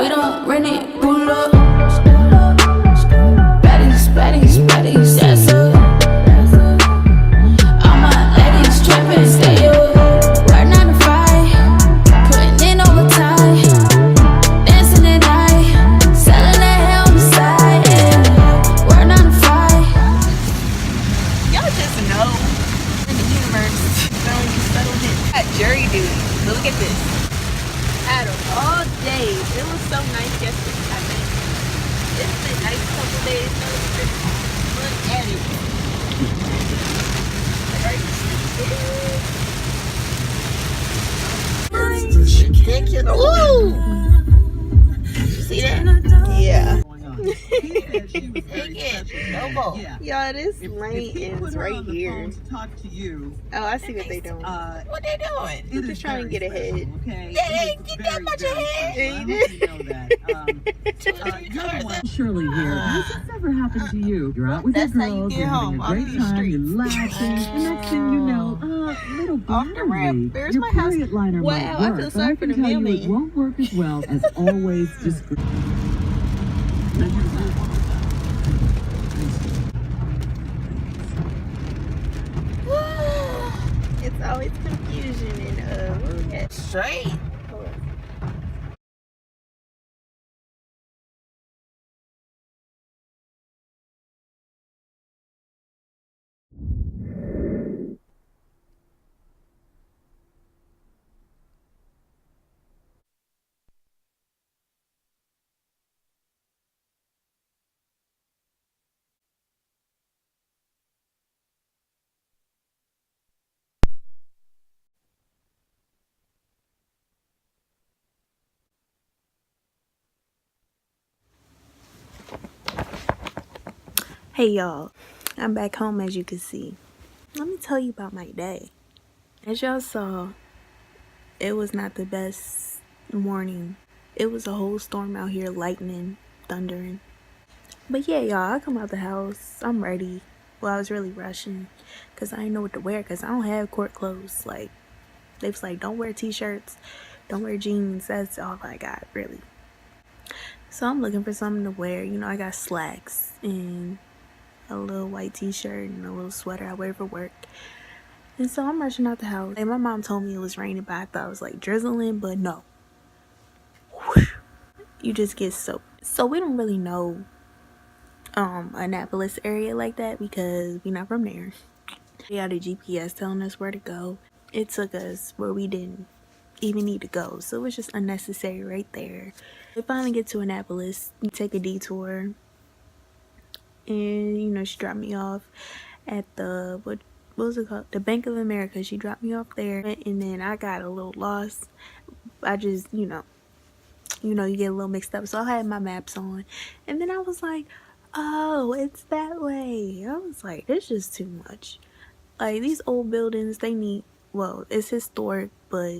We don't rent it, pull up. Baddies, baddies, baddies, yes sir. All my ladies trapping, stay up. Work 9 to 5, putting in overtime. Dancing at night, selling that hell on the side, yeah. Work 9 to 5. Y'all just know in the universe, when you settled it. Got jury duty. But look at this. Had them all day. It was so nice yesterday, I think. It's been nice a couple days. Look at it. Ridiculous. Woo! You see that? Yeah. Y'all, this lane is right here. Oh, I see what they doing. What they doing? They're just trying to get ahead. They didn't get that much ahead. Shirley here. Has this ever happened to you? You're out with your girls, you're having a great time, you're laughing, the next thing you know, little Off the ramp. There's your my house. period liner Wow, might I work, feel but sorry I for can the tell you it mailman. won't work as well as always discreet. It's always confusion and straight. Hey y'all, I'm back home as you can see. Let me tell you about my day. As y'all saw, it was not the best morning. It was a whole storm out here, lightning, thundering. But yeah, y'all, I come out the house, I'm ready. Well, I was really rushing because I didn't know what to wear because I don't have court clothes. Like, they was like, don't wear t-shirts, don't wear jeans. That's all I got, really. So I'm looking for something to wear. You know, I got slacks and a little white t-shirt and a little sweater I wear for work. And so I'm rushing out the house. And my mom told me it was raining, but I thought it was like drizzling, but no. You just get soaked. So we don't really know Annapolis area like that because we're not from there. We had a GPS telling us where to go. It took us where we didn't even need to go, so it was just unnecessary right there. We finally get to Annapolis. We take a detour, and you know, she dropped me off at the what was it called, the Bank of America. She dropped me off there, and then I got a little lost. I just you get a little mixed up, so I had my maps on, and then I was like, oh, it's that way. I was like, it's just too much. Like, these old buildings, they need, well, it's historic, but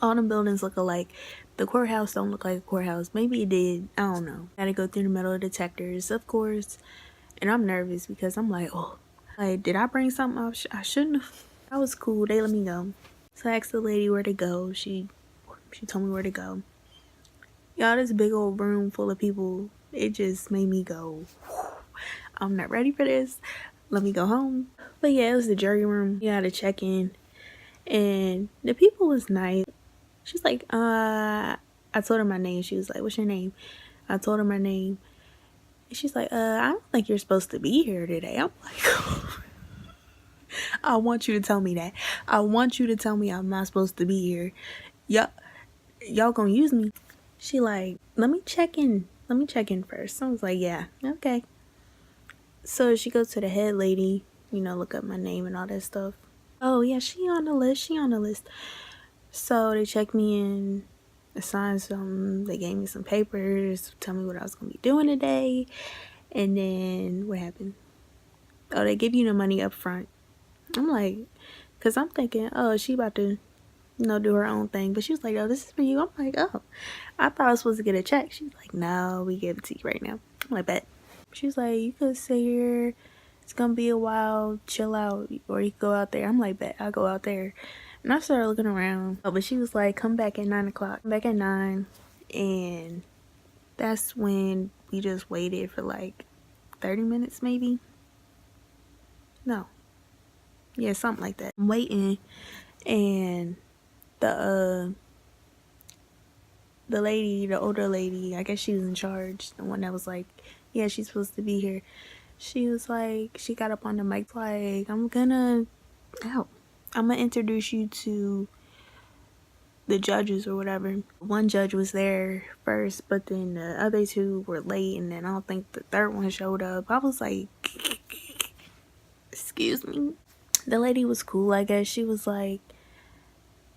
all the buildings look alike. The courthouse don't look like a courthouse. Maybe it did. I don't know. Gotta go through the metal detectors, of course. And I'm nervous because I'm like, oh, like, did I bring something up? I shouldn't have. That was cool. They let me go. So I asked the lady where to go. She told me where to go. Y'all, this big old room full of people, it just made me go, I'm not ready for this. Let me go home. But yeah, it was the jury room. You had to check in. And the people was nice. She's like, I told her my name. She was like, what's your name? I told her my name. And she's like, I don't think you're supposed to be here today. I'm like, I want you to tell me that. I want you to tell me I'm not supposed to be here. Y'all gonna use me. She like, let me check in first. I was like, yeah, okay. So she goes to the head lady, look up my name and all that stuff. Oh yeah, she on the list. So they checked me in, assigned some, they gave me some papers, tell me what I was going to be doing today. And then what happened? Oh, they give you the money up front. I'm like, because I'm thinking, oh, she about to, do her own thing. But she was like, oh, this is for you. I'm like, oh, I thought I was supposed to get a check. She's like, no, we give it to you right now. I'm like, bet. She's like, you could sit here. It's going to be a while. Chill out. Or you could go out there. I'm like, bet. I'll go out there. And I started looking around. Oh, but she was like, come back at 9 o'clock. Back at 9. And that's when we just waited for like 30 minutes maybe. No. Yeah, something like that. I'm waiting, and the lady, the older lady, I guess she was in charge, the one that was like, yeah, she's supposed to be here. She was like, she got up on the mic like, I'm gonna introduce you to the judges or whatever. One judge was there first, but then the other two were late, and then I don't think the third one showed up. I was like, excuse me. The lady was cool, I guess. She was like,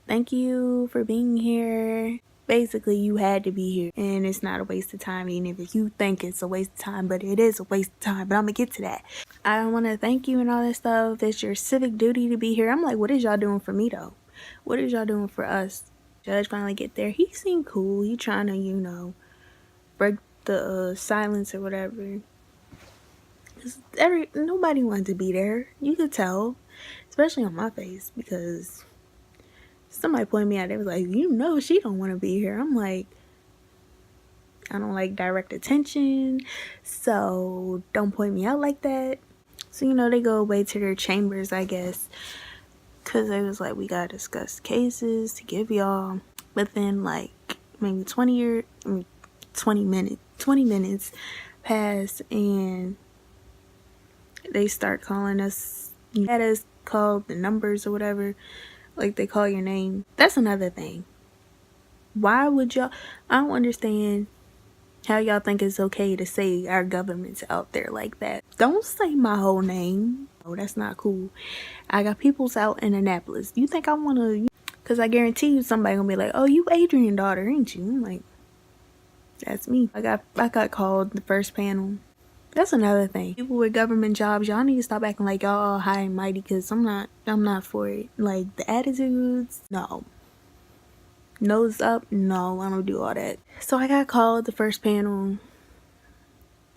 thank you for being here. Basically, you had to be here, and it's not a waste of time, even if you think it's a waste of time, but it is a waste of time. But I'm gonna get to that. I want to thank you and all that stuff. It's your civic duty to be here. I'm like, what is y'all doing for me though? What is y'all doing for us? Judge finally get there. He seemed cool. He trying to, you know, break the silence or whatever. Nobody wanted to be there. You could tell, especially on my face, because somebody pointed me out. They was like, you know, she don't want to be here. I'm like, I don't like direct attention, so don't point me out like that. So, you know, they go away to their chambers, I guess, because they was like, we gotta discuss cases to give y'all. But then like maybe 20 minutes pass, and they start calling us. You had us call the numbers or whatever, like they call your name. That's another thing. Why would y'all? I don't understand how y'all think it's okay to say our government's out there like that. Don't say my whole name. Oh, that's not cool. I got peoples out in Annapolis. You think I want to? Because I guarantee you somebody gonna be like, oh, you Adrian's daughter, ain't you? I'm like, that's me. I got called the first panel. That's another thing. People with government jobs, y'all need to stop acting like y'all all high and mighty, because I'm not for it. Like, the attitudes, no. Nose up, no, I don't do all that. So I got called the first panel.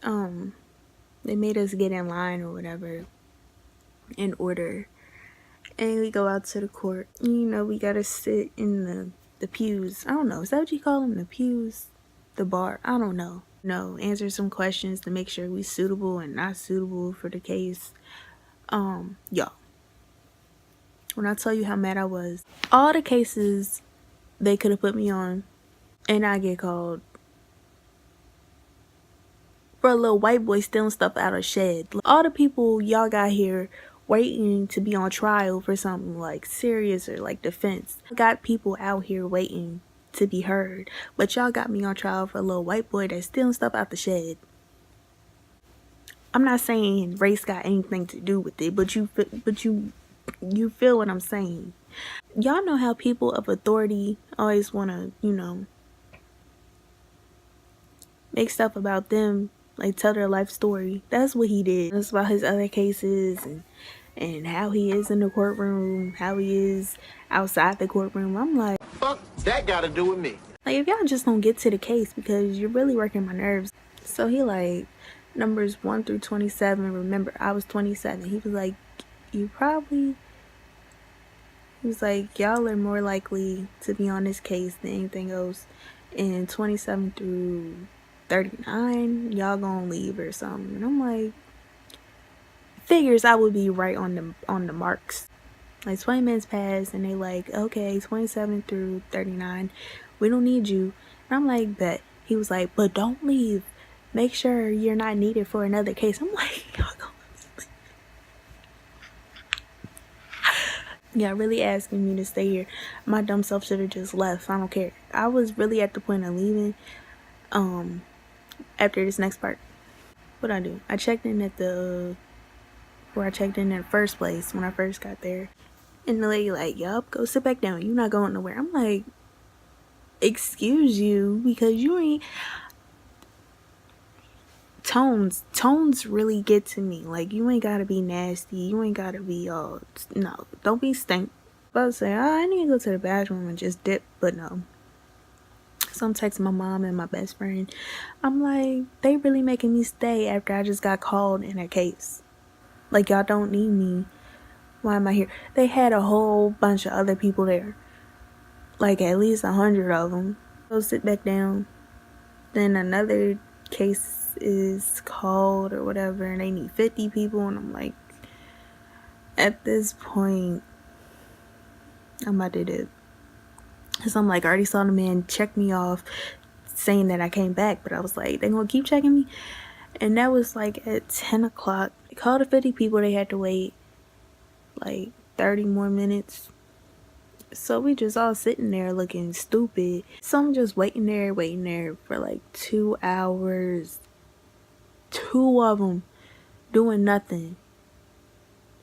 They made us get in line or whatever, in order. And we go out to the court. You know, we gotta sit in the pews. I don't know, is that what you call them? The pews? The bar? I don't know. No, answer some questions to make sure we suitable and not suitable for the case. Y'all, when I tell you how mad I was, all the cases they could have put me on, and I get called for a little white boy stealing stuff out of shed. All the people y'all got here waiting to be on trial for something like serious or like defense. Got people out here waiting to be heard, but y'all got me on trial for a little white boy that's stealing stuff out the shed. I'm not saying race got anything to do with it, but you feel what I'm saying. Y'all know how people of authority always want to, you know, make stuff about them, like tell their life story. That's what he did. It's about his other cases and how he is in the courtroom, how he is outside the courtroom. I'm like, fuck that gotta do with me. like, if y'all just don't get to the case, because you're really working my nerves. So he like, numbers 1 through 27. Remember, I was 27. He was like, he was like, y'all are more likely to be on this case than anything else. And 27 through 39, y'all gonna leave or something. And I'm like, figures I would be right on the marks. Like 20 minutes passed, and they like, okay, 27 through 39, we don't need you. And I'm like, bet. He was like, but don't leave. Make sure you're not needed for another case. I'm like, y'all gonna leave. Yeah, really asking me to stay here. My dumb self should have just left. I don't care. I was really at the point of leaving. After this next part, what I do? I checked in at where I checked in the first place when I first got there. And the lady like, yup, go sit back down. You're not going nowhere. I'm like, excuse you, because you ain't... Tones really get to me. Like, you ain't gotta be nasty. You ain't gotta be all... No, don't be stink. But I was saying, I need to go to the bathroom and just dip. But no. So I'm texting my mom and my best friend. I'm like, they really making me stay after I just got called in a case. Like, y'all don't need me. Why am I here? They had a whole bunch of other people there. Like, at least 100 of them. Go sit back down. Then another case is called or whatever, and they need 50 people, and I'm like, at this point, I'm about to do it. Because I'm like, I already saw the man check me off saying that I came back, but I was like, they gonna keep checking me? And that was like at 10 o'clock. They called the 50 people, they had to wait like 30 more minutes. So we just all sitting there looking stupid. So I'm just waiting there for like 2 hours. 2 of them doing nothing.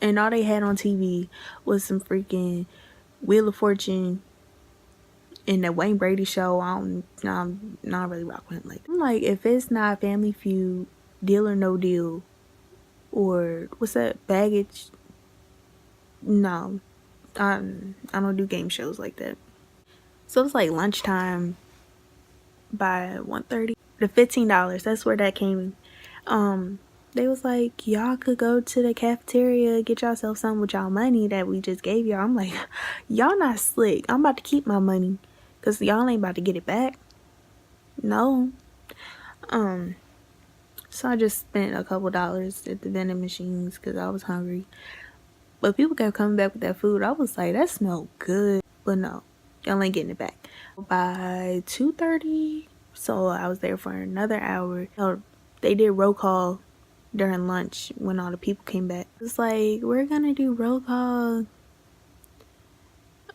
And all they had on TV was some freaking Wheel of Fortune and the Wayne Brady show. I'm not really rocking it like that. I'm like, if it's not Family Feud, Deal or No Deal, or what's that, Baggage? No, I don't do game shows like that. So it's like lunchtime by 1:30. The $15, that's where that came. They was like, y'all could go to the cafeteria, get yourself something with y'all money that we just gave y'all. I'm like, y'all not slick. I'm about to keep my money, cause y'all ain't about to get it back. No. So I just spent a couple dollars at the vending machines because I was hungry. But people kept coming back with that food. I was like, that smelled good. But no, y'all ain't getting it back. By 2:30, so I was there for another hour. They did roll call during lunch when all the people came back. It's like, we're gonna do roll call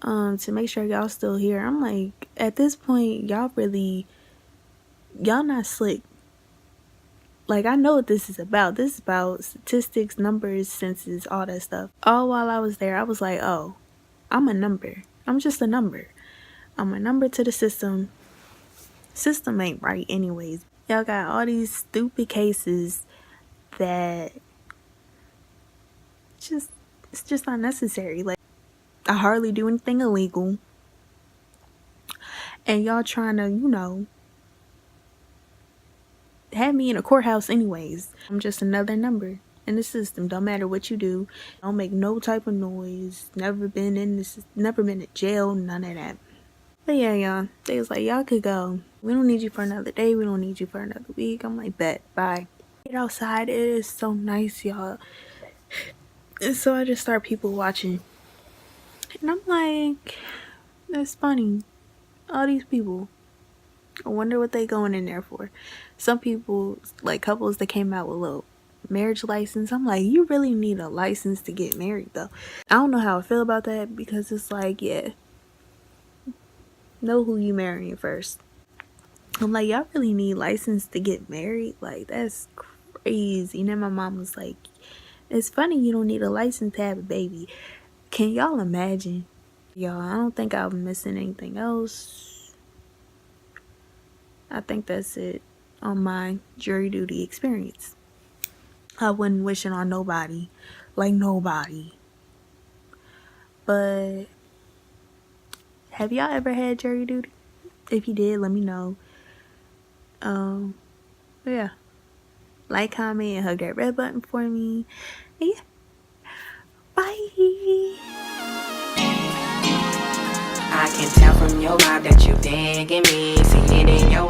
to make sure y'all still here. I'm like, at this point, y'all not slick. Like, I know what this is about. This is about statistics, numbers, census, all that stuff. All while I was there, I was like, oh, I'm a number. I'm just a number. I'm a number to the system. System ain't right anyways. Y'all got all these stupid cases that it's just not necessary. Like, I hardly do anything illegal. And y'all trying to, have me in a courthouse anyways. I'm just another number in the system. Don't matter what you do. Don't make no type of noise. Never been to jail, none of that. But yeah, y'all, they was like, y'all could go. We don't need you for another day. We don't need you for another week. I'm like, bet, bye. Get outside. It is so nice, y'all. And so I just start people watching. And I'm like, that's funny. All these people. I wonder what they going in there for. Some people, like couples that came out with a little marriage license. I'm like, you really need a license to get married though. I don't know how I feel about that, because it's like, yeah, know who you marrying first. I'm like, y'all really need license to get married? Like, that's crazy. And then my mom was like, it's funny you don't need a license to have a baby. Can y'all imagine? Y'all, I don't think I'm missing anything else. I think that's it on my jury duty experience. I wouldn't wish it on nobody. Like, nobody. But have y'all ever had jury duty? If you did, let me know. But yeah. Like, comment, and hug that red button for me. And yeah. Bye. I can tell from your vibe that you digging me. See it in your